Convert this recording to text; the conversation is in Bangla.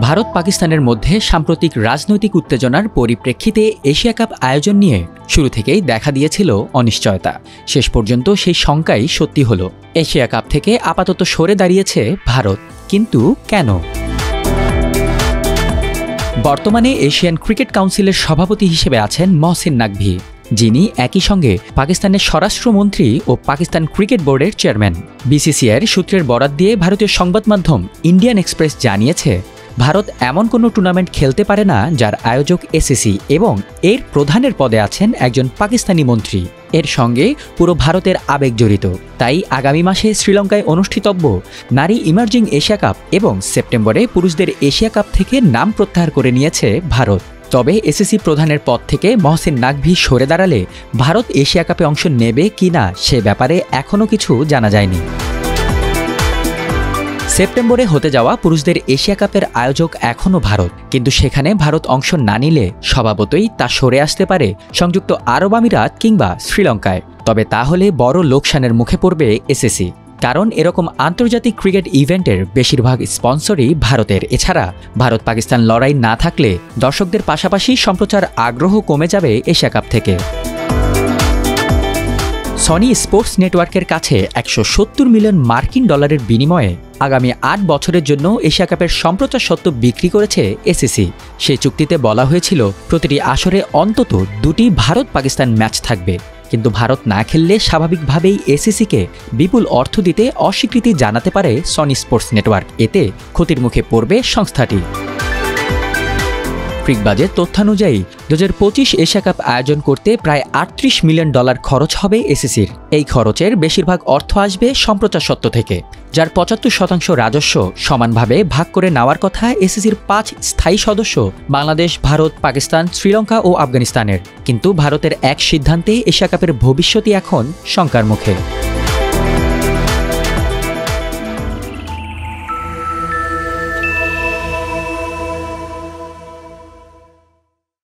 ভারত পাকিস্তানের মধ্যে সাম্প্রতিক রাজনৈতিক উত্তেজনার পরিপ্রেক্ষিতে এশিয়া কাপ আয়োজন নিয়ে শুরু থেকেই দেখা দিয়েছিল অনিশ্চয়তা। শেষ পর্যন্ত সেই শঙ্কাই সত্যি হলো। এশিয়া কাপ থেকে আপাতত সরে দাঁড়িয়েছে ভারত, কিন্তু কেন? বর্তমানে এশিয়ান ক্রিকেট কাউন্সিলের সভাপতি হিসেবে আছেন মহসিন নাকভি, যিনি একই সঙ্গে পাকিস্তানের স্বরাষ্ট্রমন্ত্রী ও পাকিস্তান ক্রিকেট বোর্ডের চেয়ারম্যান। বিসিসিআইয়ের সূত্রের বরাত দিয়ে ভারতীয় সংবাদ মাধ্যম ইন্ডিয়ান এক্সপ্রেস জানিয়েছে, ভারত এমন কোনো টুর্নামেন্ট খেলতে পারে না যার আয়োজক এসিসি এবং এর প্রধানের পদে আছেন একজন পাকিস্তানি মন্ত্রী। এর সঙ্গে পুরো ভারতের আবেগ জড়িত। তাই আগামী মাসে শ্রীলঙ্কায় অনুষ্ঠিতব্য নারী ইমার্জিং এশিয়া কাপ এবং সেপ্টেম্বরে পুরুষদের এশিয়া কাপ থেকে নাম প্রত্যাহার করে নিয়েছে ভারত। তবে এসিসি প্রধানের পদ থেকে মহসিন নাকভি সরে দাঁড়ালে ভারত এশিয়া কাপে অংশ নেবে কিনা সে ব্যাপারে এখনও কিছু জানা যায়নি। সেপ্টেম্বরে হতে যাওয়া পুরুষদের এশিয়া কাপের আয়োজক এখনও ভারত, কিন্তু সেখানে ভারত অংশ না নিলে স্বভাবতই তা সরে আসতে পারে সংযুক্ত আরব আমিরাত কিংবা শ্রীলঙ্কায়। তবে তাহলে বড় লোকসানের মুখে পড়বে এসিসি, কারণ এরকম আন্তর্জাতিক ক্রিকেট ইভেন্টের বেশিরভাগ স্পন্সরই ভারতের। এছাড়া ভারত পাকিস্তান লড়াই না থাকলে দর্শকদের পাশাপাশি সম্প্রচার আগ্রহ কমে যাবে এশিয়া কাপ থেকে। সনি স্পোর্টস নেটওয়ার্কের কাছে ১৭০ মিলিয়ন মার্কিন ডলারের বিনিময়ে আগামী ৮ বছরের জন্য এশিয়া কাপের সম্প্রচার স্বত্ব বিক্রি করেছে এসিসি। সেই চুক্তিতে বলা হয়েছিল প্রতিটি আসরে অন্তত ২টি ভারত পাকিস্তান ম্যাচ থাকবে, কিন্তু ভারত না খেললে স্বাভাবিকভাবেই এসিসিকে বিপুল অর্থ দিতে অস্বীকৃতি জানাতে পারে সনি স্পোর্টস নেটওয়ার্ক। এতে ক্ষতির মুখে পড়বে সংস্থাটি। ক্রিকবাজের তথ্যানুযায়ী ২০২৫ এশিয়া কাপ আয়োজন করতে প্রায় $৩৮ মিলিয়ন খরচ হবে এসিসির। এই খরচের বেশিরভাগ অর্থ আসবে সম্প্রচার স্বত্ব থেকে, যার ৭৫% রাজস্ব সমানভাবে ভাগ করে নেওয়ার কথা এসিসির ৫ স্থায়ী সদস্য বাংলাদেশ, ভারত, পাকিস্তান, শ্রীলঙ্কা ও আফগানিস্তানের। কিন্তু ভারতের এক সিদ্ধান্তে এশিয়া কাপের ভবিষ্যৎই এখন শঙ্কার মুখে।